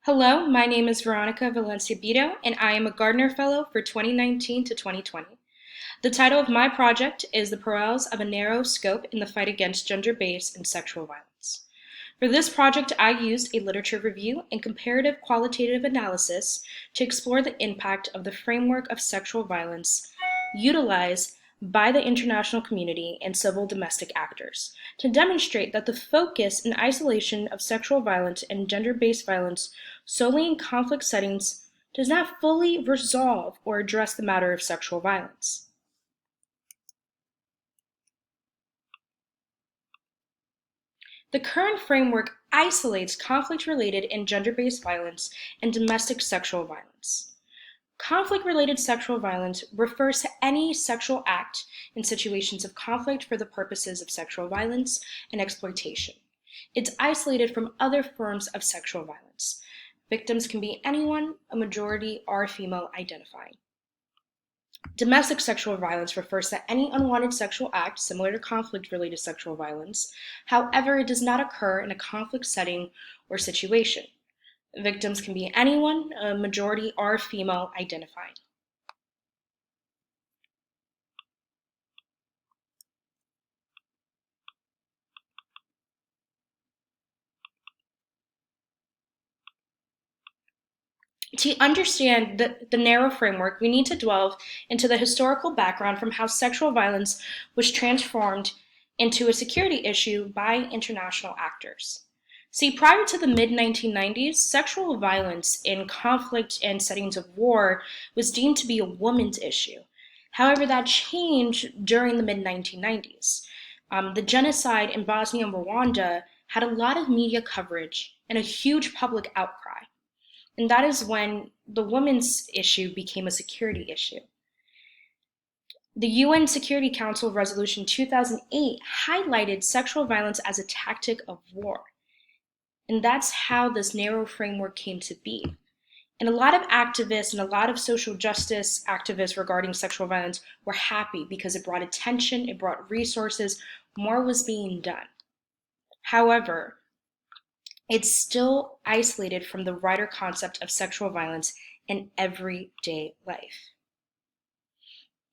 Hello, my name is Veronica Bido, and I am a Gardner Fellow for 2019 to 2020. The title of my project is The Perils of a Narrow Scope in the Fight Against Gender-Based and Sexual Violence. For this project, I used a literature review and comparative qualitative analysis to explore the impact of the framework of sexual violence utilized by the international community and civil domestic actors to demonstrate that the focus and isolation of sexual violence and gender-based violence solely in conflict settings does not fully resolve or address the matter of sexual violence. The current framework isolates conflict-related and gender-based violence and domestic sexual violence. Conflict-related sexual violence refers to any sexual act in situations of conflict for the purposes of sexual violence and exploitation. It's isolated from other forms of sexual violence. Victims can be anyone, a majority are female identifying. Domestic sexual violence refers to any unwanted sexual act similar to conflict-related sexual violence. However, it does not occur in a conflict setting or situation. Victims can be anyone, a majority are female identifying. To understand the narrow framework, we need to delve into the historical background from how sexual violence was transformed into a security issue by international actors. See, prior to the mid-1990s, sexual violence in conflict and settings of war was deemed to be a woman's issue. However, that changed during the mid-1990s. The genocide in Bosnia and Rwanda had a lot of media coverage and a huge public outcry. And that is when the women's issue became a security issue. The UN Security Council Resolution 2008 highlighted sexual violence as a tactic of war. And that's how this narrow framework came to be. And a lot of activists and a lot of social justice activists regarding sexual violence were happy because it brought attention, it brought resources, more was being done. However, it's still isolated from the wider concept of sexual violence in everyday life.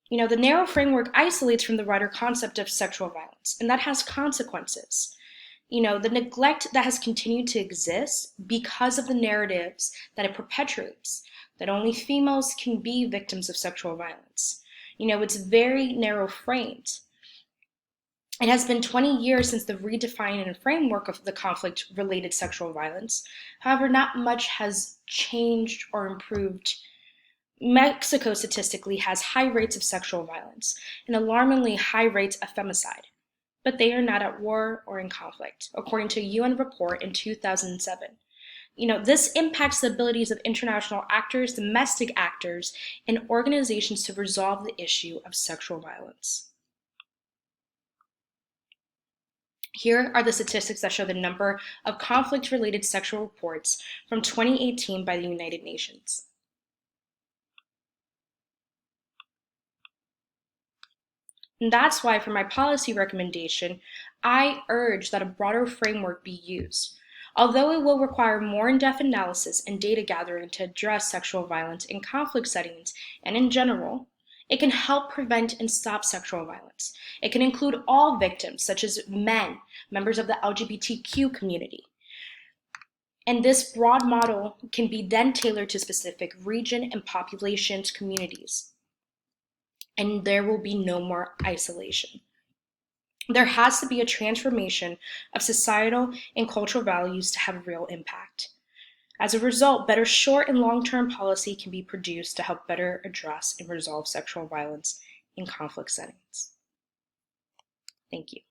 The narrow framework isolates from the wider concept of sexual violence, and that has consequences. The neglect that has continued to exist because of the narratives that it perpetuates, that only females can be victims of sexual violence. It's very narrow framed. It has been 20 years since the redefining and framework of the conflict-related sexual violence. However, not much has changed or improved. Mexico statistically has high rates of sexual violence and alarmingly high rates of femicide, but they are not at war or in conflict, according to a UN report in 2007. This impacts the abilities of international actors, domestic actors, and organizations to resolve the issue of sexual violence. Here are the statistics that show the number of conflict-related sexual reports from 2018 by the United Nations. And that's why for my policy recommendation, I urge that a broader framework be used. Although it will require more in-depth analysis and data gathering to address sexual violence in conflict settings and in general, it can help prevent and stop sexual violence. It can include all victims, such as men, members of the LGBTQ community. And this broad model can be then tailored to specific region and populations communities. And there will be no more isolation. There has to be a transformation of societal and cultural values to have a real impact. As a result, better short and long-term policy can be produced to help better address and resolve sexual violence in conflict settings. Thank you.